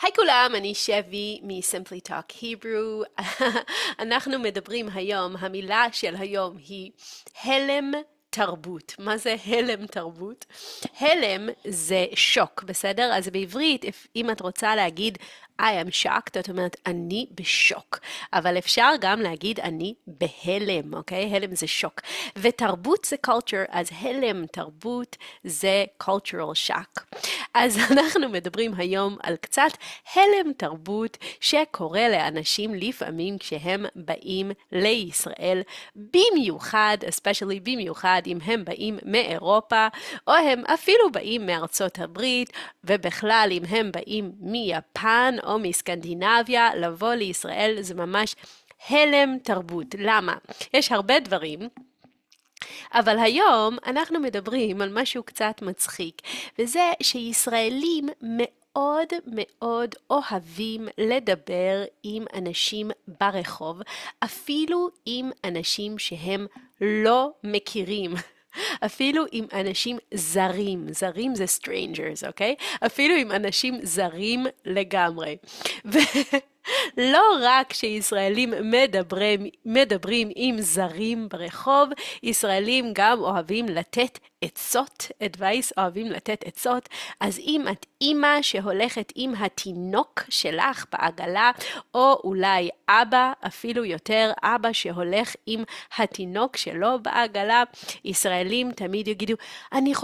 היי כולם, אני שבי מ-Simply Talk Hebrew. אנחנו מדברים היום, המילה של היום היא הלם תרבות. מה זה הלם תרבות? הלם זה שוק, בסדר? אז בעברית, אם את רוצה להגיד I am shocked, את אומרת אני בשוק. אבל אפשר גם להגיד אני בהלם, אוקיי? הלם זה שוק. ותרבות זה culture, אז הלם תרבות זה cultural shock. אז אנחנו מדברים היום על קצת הלם תרבות שקורה לאנשים לפעמים כשהם באים לישראל, במיוחד, especially במיוחד אם הם באים מאירופה, או הם אפילו באים מארצות הברית, ובכלל אם הם באים מיפן או מסקנדינביה, לבוא לישראל זה ממש הלם תרבות. למה? יש הרבה דברים, אבל היום אנחנו מדברים על משהו קצת מצחיק, וזה שישראלים מאוד מאוד אוהבים לדבר עם אנשים ברחוב, אפילו עם אנשים שהם לא מכירים. אפילו עם אנשים זרים, זרים זה strangers, אוקיי? אפילו עם אנשים זרים לגמרי. ולא רק שישראלים מדברים עם זרים ברחוב, ישראלים גם אוהבים לתת עצות, advice, אוהבים לתת עצות. אז אם את אימא שהולכת עם התינוק שלך בעגלה, או אולי אבא, אפילו יותר אבא שהולך עם התינוק שלו בעגלה, ישראלים תמיד יגידו, אני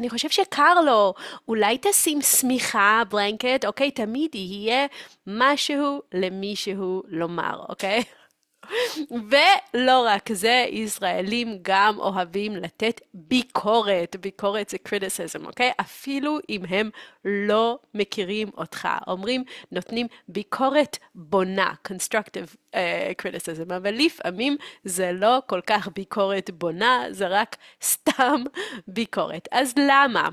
חושב שקר לו, אולי תשים שמיכה, בלנקט, אוקיי? תמיד יהיה משהו למישהו לומר, אוקיי? ולא רק זה, ישראלים גם אוהבים לתת ביקורת. ביקורת זה criticism, אוקיי? אפילו אם הם לא מכירים אותך. אומרים, נותנים ביקורת בונה, constructive criticism, אבל לפעמים זה לא כל כך ביקורת בונה, זה רק סתם ביקורת. אז למה?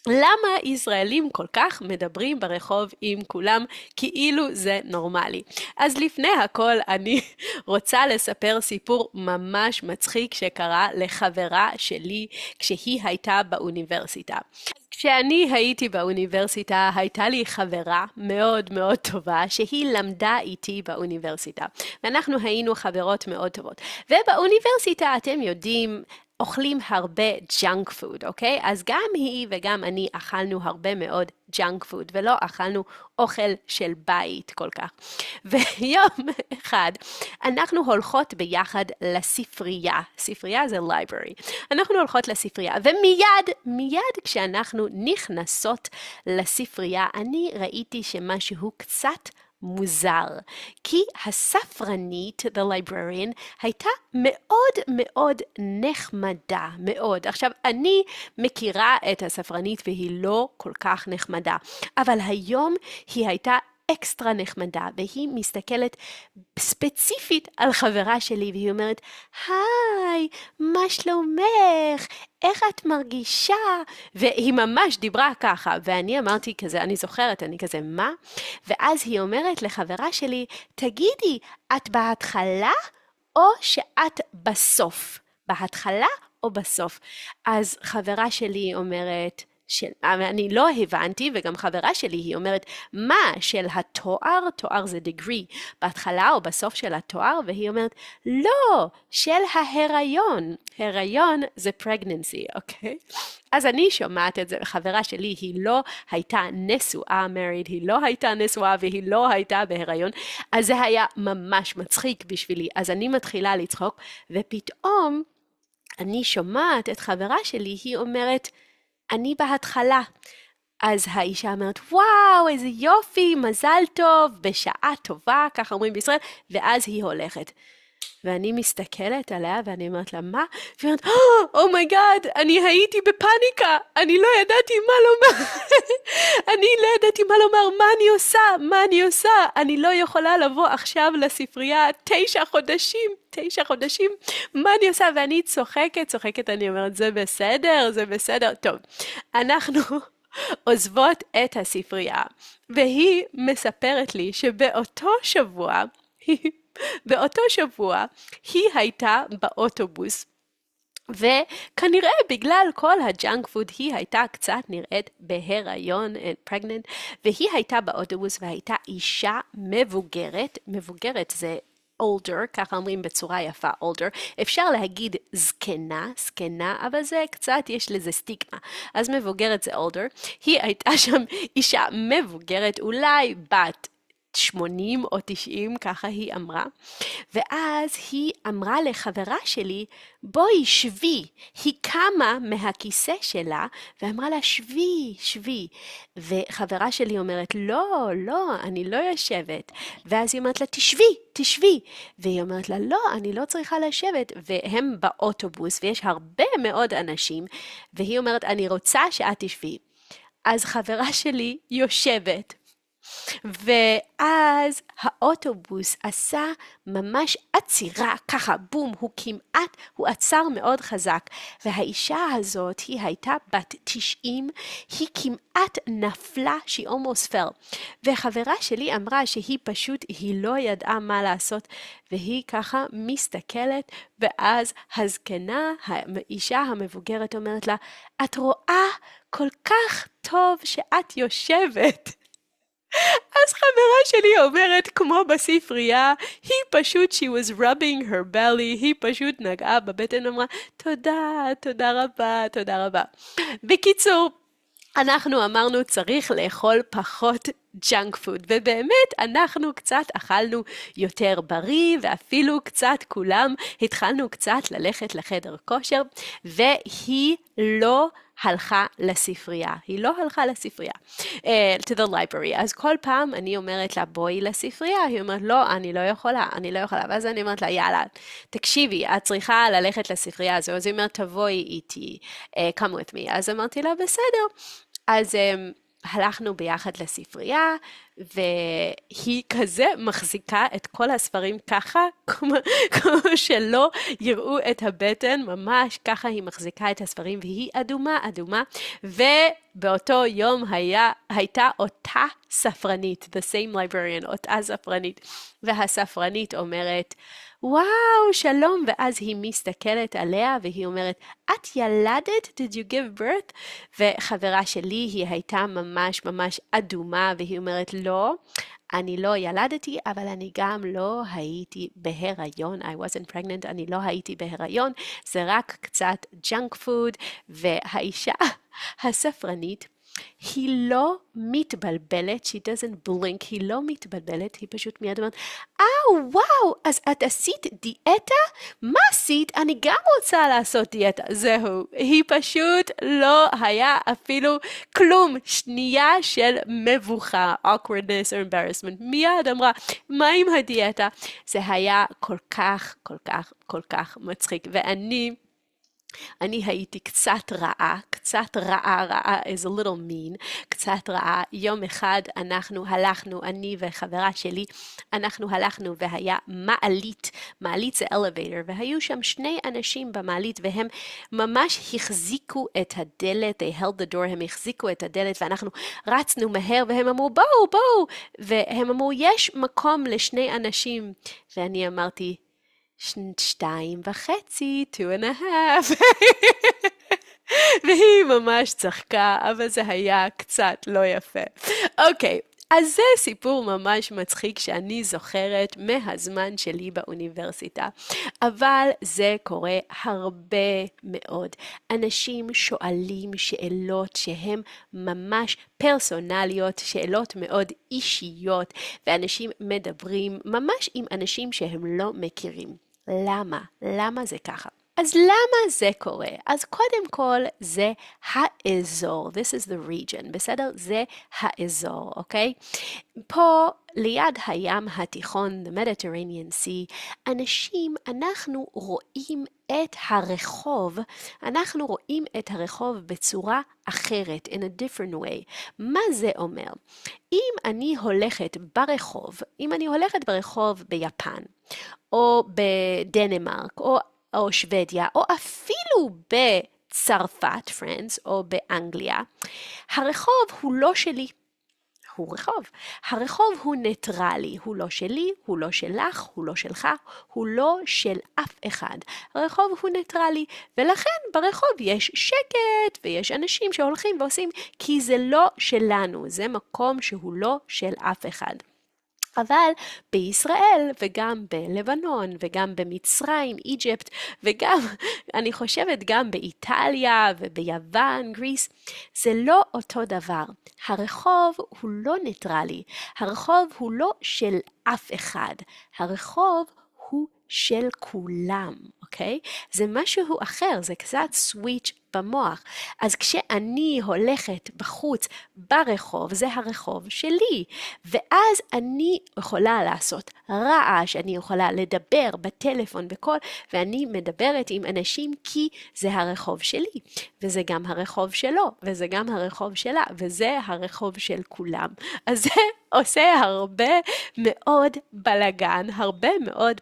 למה ישראלים כל כך מדברים ברחוב עם כולם כאילו זה נורמלי? אז לפני הכל אני רוצה לספר סיפור ממש מצחיק שקרה לחברה שלי כשהיא הייתה באוניברסיטה. כשאני הייתי באוניברסיטה, הייתה לי חברה מאוד מאוד טובה שהיא למדה איתי באוניברסיטה. ואנחנו היינו חברות מאוד טובות. ובאוניברסיטה אתם יודעים, אוכלים הרבה ג'אנק פוד, אוקיי? אז גם היא וגם אני אכלנו הרבה מאוד ג'אנק פוד, ולא אכלנו אוכל של בית כל כך. ויום אחד אנחנו הולכות ביחד לספרייה. ספרייה זה library. אנחנו הולכות לספרייה, ומיד כשאנחנו נכנסות לספרייה, אני ראיתי שמשהו קצת מוזר, כי הספרנית, the librarian, הייתה מאוד מאוד נחמדה, מאוד. עכשיו, אני מכירה את הספרנית והיא לא כל כך נחמדה, אבל היום היא הייתה אקסטרה נחמדה, והיא מסתכלת ספציפית על חברה שלי, והיא אומרת, היי, מה שלומך? איך את מרגישה? והיא ממש דיברה ככה, ואני אמרתי כזה, אני זוכרת, אני כזה, מה? ואז היא אומרת לחברה שלי, תגידי, את בהתחלה או שאת בסוף? בהתחלה או בסוף? אז חברה שלי אומרת, אני לא הבנתי, וגם חברה שלי היא אומרת, מה, של התואר? תואר זה degree, בהתחלה או בסוף של התואר? והיא אומרת, לא, של ההיריון. הריון זה pregnancy, אוקיי? אז אני שומעת את זה, חברה שלי היא לא הייתה נשואה, married, היא לא הייתה נשואה והיא לא הייתה בהיריון, אז זה היה ממש מצחיק בשבילי, אז אני מתחילה לצחוק, ופתאום אני שומעת את חברה שלי, היא אומרת, אני בהתחלה. אז האישה אומרת, וואו, איזה יופי, מזל טוב, בשעה טובה, ככה אומרים בישראל, ואז היא הולכת. ואני מסתכלת עליה, ואני אומרת לה, מה? והיא אומרת, אומייגאד, אני הייתי בפאניקה, אני לא ידעתי מה לומר, מה אני עושה, אני לא יכולה לבוא עכשיו לספרייה 9 חודשים, מה אני עושה? ואני צוחקת, אני אומרת, זה בסדר, טוב, אנחנו עוזבות את הספרייה, והיא מספרת לי שבאותו שבוע היא הייתה באוטובוס, וכנראה בגלל כל הג'אנק פוד היא הייתה קצת נראית בהיריון, pregnant, והיא הייתה באוטובוס והייתה אישה מבוגרת, מבוגרת זה older, ככה אומרים בצורה יפה older, אפשר להגיד זקנה, אבל זה קצת, יש לזה סטיגמה, אז מבוגרת זה older, היא הייתה שם אישה מבוגרת, אולי בת 80 או 90, ככה היא אמרה. ואז היא אמרה לחברה שלי, בואי שבי. היא קמה מהכיסא שלה ואמרה לה, שבי. וחברה שלי אומרת, לא, אני לא יושבת. ואז היא אומרת לה, תשבי. והיא אומרת לה, לא, אני לא צריכה לשבת. והם באוטובוס ויש הרבה מאוד אנשים, והיא אומרת, אני רוצה שאת תשבי. אז חברה שלי יושבת. ואז האוטובוס עשה ממש עצירה, ככה בום, הוא עצר מאוד חזק, והאישה הזאת היא הייתה בת 90, היא כמעט נפלה, she almost fell, וחברה שלי אמרה היא לא ידעה מה לעשות, והיא ככה מסתכלת, ואז הזקנה, האישה המבוגרת אומרת לה, את רואה כל כך טוב שאת יושבת. אז חברה שלי אומרת, כמו בספרייה, היא פשוט, she was rubbing her belly, היא פשוט נגעה בבטן, אמרה, תודה רבה. בקיצור, אנחנו אמרנו, צריך לאכול פחות ג'אנק פוד, ובאמת אנחנו קצת אכלנו יותר בריא, ואפילו קצת כולם התחלנו קצת ללכת לחדר כושר, והיא לא הלכה לספרייה. To the library. אז כל פעם אני אומרת לה, בואי לספרייה. היא אומרת, לא, אני לא יכולה. ואז אני אומרת לה, יאללה, תקשיבי, את צריכה ללכת לספרייה הזו. אז היא אומרת, תבואי איתי, come with me. אז אמרתי לה, בסדר. אז הלכנו ביחד לספרייה, והיא כזה מחזיקה את כל הספרים ככה, כמו שלא יראו את הבטן, ממש ככה היא מחזיקה את הספרים, והיא אדומה, ובאותו יום הייתה אותה ספרנית, the same librarian, אותה ספרנית, והספרנית אומרת, וואו, שלום, ואז היא מסתכלת עליה, והיא אומרת, את ילדת? Did you give birth? וחברה שלי, היא הייתה ממש אדומה, והיא אומרת, לא, אני לא ילדתי, אבל אני גם לא הייתי בהיריון, I wasn't pregnant, אני לא הייתי בהיריון, זה רק קצת junk food, והאישה הספרנית, היא לא מתבלבלת, she doesn't blink, היא לא מתבלבלת, היא פשוט מיד אומרת, וואו, אז את עשית דיאטה? מה עשית? אני גם רוצה לעשות דיאטה. זהו, היא פשוט לא היה אפילו כלום, שנייה של מבוכה, awkwardness or embarrassment, מיד אמרה, מה עם הדיאטה? זה היה כל כך מצחיק, אני הייתי קצת רעה is a little mean, קצת רעה. יום אחד אנחנו הלכנו, אני וחברה שלי, אנחנו הלכנו והיה מעלית זה elevator, והיו שם שני אנשים במעלית, והם ממש החזיקו את הדלת, they held the door, הם החזיקו את הדלת, ואנחנו רצנו מהר, והם אמרו, בואו, והם אמרו, יש מקום לשני אנשים, ואני אמרתי, 2.5, 2.5. והיא ממש צחקה, אבל זה היה קצת לא יפה. אוקיי, אז זה סיפור ממש מצחיק שאני זוכרת מהזמן שלי באוניברסיטה. אבל זה קורה הרבה מאוד. אנשים שואלים שאלות שהן ממש פרסונליות, שאלות מאוד אישיות, ואנשים מדברים ממש עם אנשים שהם לא מכירים. למה זה ככה? אז למה זה קורה? אז קודם כל זה האזור. This is the region, בסדר? זה האזור, אוקיי? פה ליד הים התיכון, the Mediterranean Sea, אנחנו רואים את הרחוב בצורה אחרת, in a different way. מה זה אומר? אם אני הולכת ברחוב ביפן, או בדנמרק, או שוודיה, או אפילו בצרפת, פרנס, או באנגליה, הרחוב הוא לא שלי. הוא רחוב. הרחוב הוא ניטרלי, הוא לא שלי, הוא לא שלך, הוא לא שלך, הוא לא של אף אחד. הרחוב הוא ניטרלי, ולכן ברחוב יש שקט ויש אנשים שהולכים ועושים, כי זה לא שלנו, זה מקום שהוא לא של אף אחד. אבל בישראל וגם בלבנון וגם במצרים, איג'פט, וגם, אני חושבת, גם באיטליה וביוון, גריס, זה לא אותו דבר. הרחוב הוא לא ניטרלי, הרחוב הוא לא של אף אחד, הרחוב הוא של כולם, אוקיי? זה משהו אחר, זה קצת סוויץ' במוח. אז כשאני הולכת בחוץ ברחוב, זה הרחוב שלי, ואז אני יכולה לעשות רעש, אני יכולה לדבר בטלפון בכל, ואני מדברת עם אנשים כי זה הרחוב שלי, וזה גם הרחוב שלו, וזה גם הרחוב שלה, וזה הרחוב של כולם. אז זה עושה הרבה מאוד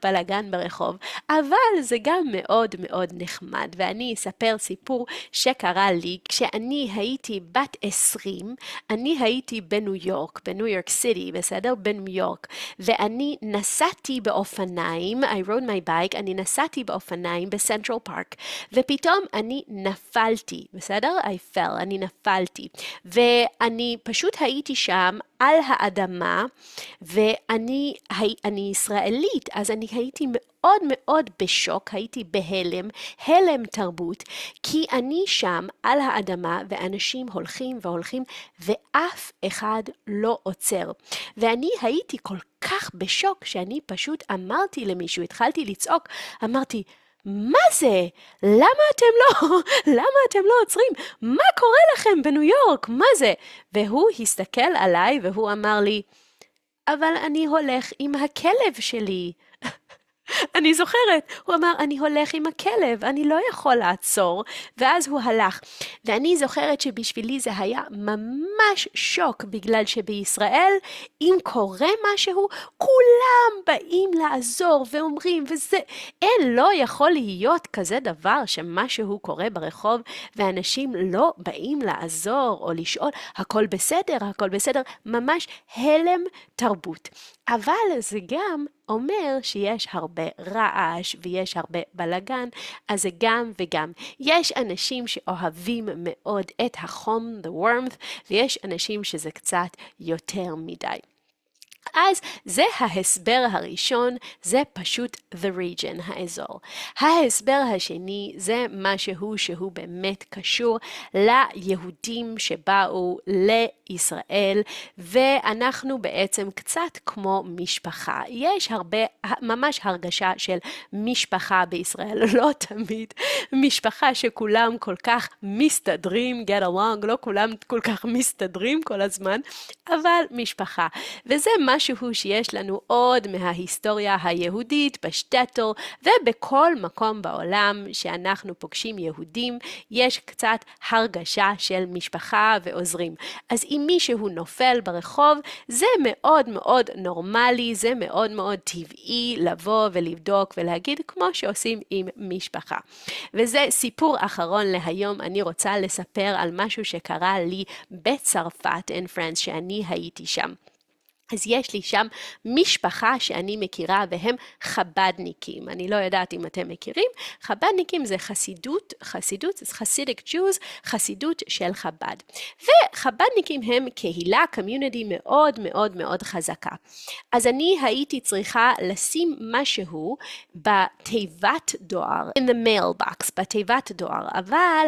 בלגן ברחוב, אבל זה גם מאוד מאוד נחמד, ואני אספר סיפור שקרה לי כשאני הייתי בת 20, אני הייתי בניו יורק סיטי, בסדר? בניו יורק, ואני נסעתי באופניים, I rode my bike, אני נסעתי באופניים בסנטרל פארק, ופתאום אני נפלתי, בסדר? אני נפלתי, ואני פשוט הייתי שם על האדמה, ואני ישראלית, אז אני הייתי מאוד מאוד בשוק, הייתי הלם תרבות, כי אני שם על האדמה, ואנשים הולכים והולכים, ואף אחד לא עוצר. ואני הייתי כל כך בשוק, שאני פשוט אמרתי למישהו, התחלתי לצעוק, אמרתי, מה זה? למה אתם לא עוצרים? מה קורה לכם בניו יורק? מה זה? והוא הסתכל עליי והוא אמר לי, אבל אני הולך עם הכלב שלי. אני זוכרת, הוא אמר, אני הולך עם הכלב, אני לא יכול לעצור, ואז הוא הלך. ואני זוכרת שבשבילי זה היה ממש שוק, בגלל שבישראל, אם קורה משהו, כולם באים לעזור ואומרים, וזה, לא יכול להיות כזה דבר שמשהו קורה ברחוב, ואנשים לא באים לעזור או לשאול, הכל בסדר, ממש הלם תרבות. אבל זה גם אומר שיש הרבה רעש ויש הרבה בלגן, אז זה גם וגם. יש אנשים שאוהבים מאוד את החום, the warmth, ויש אנשים שזה קצת יותר מדי. אז זה ההסבר הראשון, זה פשוט the region, האזור. ההסבר השני זה משהו שהוא באמת קשור ליהודים שבאו לישראל, ואנחנו בעצם קצת כמו משפחה. יש הרבה, ממש הרגשה של משפחה בישראל, לא תמיד משפחה שכולם כל כך מסתדרים, get along, לא כולם כל כך מסתדרים כל הזמן, אבל משפחה. וזה משהו שיש לנו עוד מההיסטוריה היהודית בשטטל, ובכל מקום בעולם שאנחנו פוגשים יהודים, יש קצת הרגשה של משפחה ועוזרים. אז אם מישהו נופל ברחוב, זה מאוד מאוד נורמלי, זה מאוד מאוד טבעי לבוא ולבדוק ולהגיד כמו שעושים עם משפחה. וזה סיפור אחרון להיום, אני רוצה לספר על משהו שקרה לי בצרפת, in France, שאני הייתי שם. אז יש לי שם משפחה שאני מכירה והם חבדניקים. אני לא יודעת אם אתם מכירים. חבדניקים זה חסידות, זה Hasidic Jews, חסידות של חב"ד. וחבדניקים הם קהילה, community מאוד מאוד מאוד חזקה. אז אני הייתי צריכה לשים משהו בתיבת דואר, in the mailbox, בתיבת דואר, אבל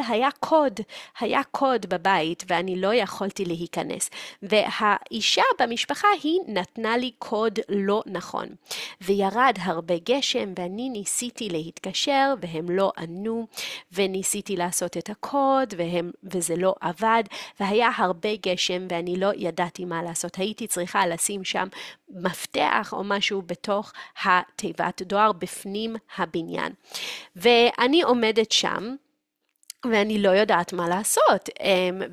היה קוד בבית ואני לא יכולתי להיכנס. והאישה במשפחה היא נתנה לי קוד לא נכון, וירד הרבה גשם ואני ניסיתי להתקשר והם לא ענו, וניסיתי לעשות את הקוד וזה לא עבד, והיה הרבה גשם ואני לא ידעתי מה לעשות. הייתי צריכה לשים שם מפתח או משהו בתוך התיבת דואר בפנים הבניין, ואני עומדת שם ואני לא יודעת מה לעשות,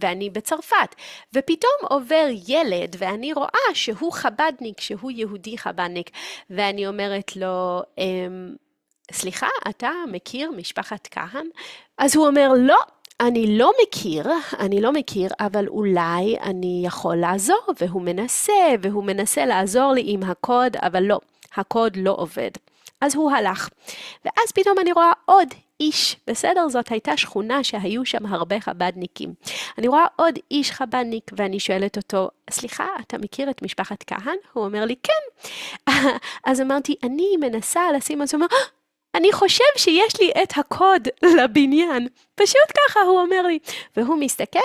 ואני בצרפת, ופתאום עובר ילד, ואני רואה שהוא חבדניק, שהוא יהודי חבדניק, ואני אומרת לו, סליחה, אתה מכיר משפחת כהן? אז הוא אומר, לא, אני לא מכיר, אבל אולי אני יכול לעזור, והוא מנסה לעזור לי עם הקוד, אבל לא, הקוד לא עובד. אז הוא הלך, ואז פתאום אני רואה עוד איש, בסדר? זאת הייתה שכונה שהיו שם הרבה חבדניקים. אני רואה עוד איש חבדניק, ואני שואלת אותו, סליחה, אתה מכיר את משפחת כהן? הוא אומר לי, כן. אז אמרתי, אני מנסה לשים, אז הוא אומר, אני חושב שיש לי את הקוד לבניין. פשוט ככה הוא אומר לי. והוא מסתכל,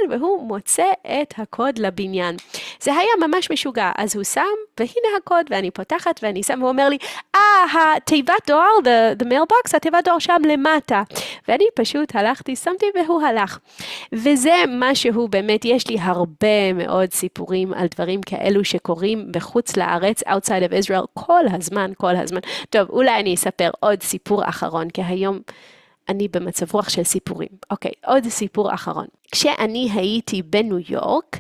והוא מוצא את הקוד לבניין. זה היה ממש משוגע. אז הוא שם, והנה הקוד, ואני פותחת, ואני שם, והוא אומר לי, התיבת דואר, the mailbox, התיבת דואר שם למטה. ואני פשוט הלכתי, שמתי, והוא הלך. וזה משהו, באמת, יש לי הרבה מאוד סיפורים על דברים כאלו שקורים בחוץ לארץ, outside of Israel, כל הזמן. טוב, אולי אני אספר עוד סיפור אחרון, כי היום אני במצב רוח של סיפורים. אוקיי, עוד סיפור אחרון. כשאני הייתי בניו יורק,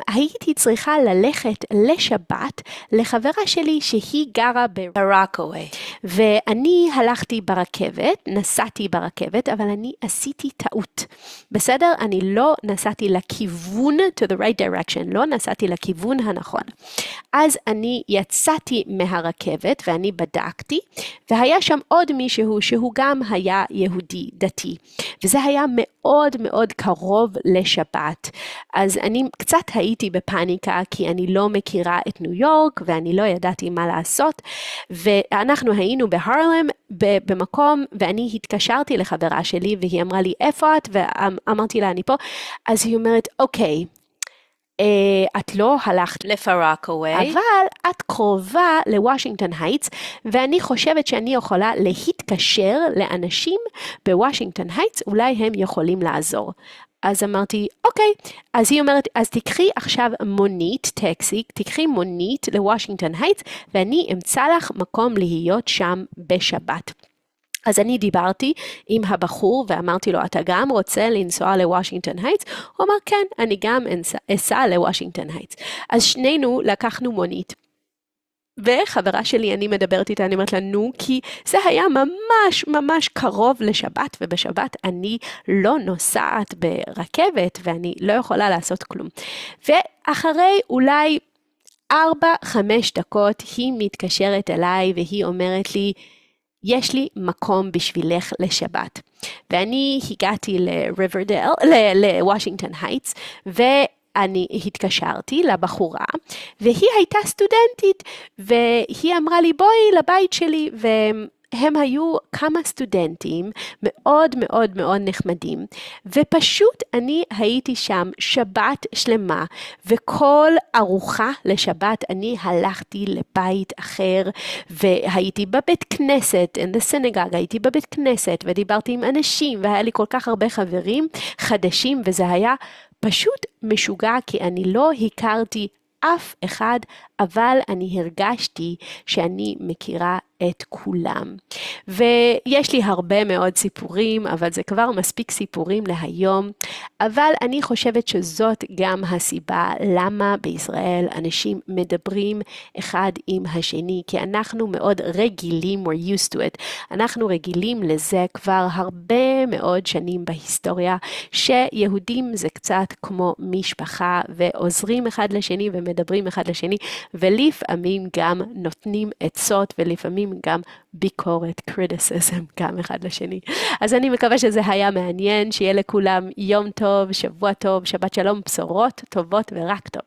הייתי צריכה ללכת לשבת לחברה שלי שהיא גרה ברוקווי. ואני הלכתי ברכבת, נסעתי ברכבת, אבל אני עשיתי טעות. בסדר? אני לא נסעתי לכיוון, to the right direction, לא נסעתי לכיוון הנכון. אז אני יצאתי מהרכבת ואני בדקתי, והיה שם עוד מישהו שהוא גם היה יהודי דתי. וזה היה מאוד מאוד קרוב לשבת. אז אני קצת הייתי בפאניקה, כי אני לא מכירה את ניו יורק, ואני לא ידעתי מה לעשות, ואנחנו היינו בהרלם, במקום, ואני התקשרתי לחברה שלי, והיא אמרה לי, איפה את? ואמרתי לה, אני פה. אז היא אומרת, אוקיי, את לא הלכת לפרוקווי, אבל את קרובה לוושינגטון הייטס, ואני חושבת שאני יכולה להתקשר לאנשים בוושינגטון הייטס, אולי הם יכולים לעזור. אז אמרתי, אוקיי, אז היא אומרת, אז תקחי עכשיו מונית, טקסי, תקחי מונית לוושינגטון הייטס, ואני אמצא לך מקום להיות שם בשבת. אז אני דיברתי עם הבחור ואמרתי לו, אתה גם רוצה לנסוע לוושינגטון הייטס? הוא אמר, כן, אני גם אסע לוושינגטון הייטס. אז שנינו לקחנו מונית. וחברה שלי, אני מדברת איתה, אני אומרת לנו, כי זה היה ממש ממש קרוב לשבת, ובשבת אני לא נוסעת ברכבת, ואני לא יכולה לעשות כלום. ואחרי אולי 4-5 דקות, היא מתקשרת אליי, והיא אומרת לי, יש לי מקום בשבילך לשבת. ואני הגעתי לוושינגטון הייטס, ואני התקשרתי לבחורה, והיא הייתה סטודנטית, והיא אמרה לי, בואי לבית שלי, והם היו כמה סטודנטים מאוד מאוד מאוד נחמדים, ופשוט אני הייתי שם שבת שלמה, וכל ארוחה לשבת אני הלכתי לבית אחר, והייתי בבית כנסת, in the synagogue, הייתי בבית כנסת, ודיברתי עם אנשים, והיה לי כל כך הרבה חברים חדשים, וזה היה פשוט משוגע, כי אני לא הכרתי אף אחד, אבל אני הרגשתי שאני מכירה את כולם. ויש לי הרבה מאוד סיפורים, אבל זה כבר מספיק סיפורים להיום, אבל אני חושבת שזאת גם הסיבה למה בישראל אנשים מדברים אחד עם השני, כי אנחנו מאוד רגילים, we're used to it, אנחנו רגילים לזה כבר הרבה מאוד שנים בהיסטוריה, שיהודים זה קצת כמו משפחה, ועוזרים אחד לשני ומדברים אחד לשני, ולפעמים גם נותנים עצות, ולפעמים גם ביקורת, criticism, גם אחד לשני. אז אני מקווה שזה היה מעניין, שיהיה לכולם יום טוב, שבוע טוב, שבת שלום, בשורות טובות ורק טוב.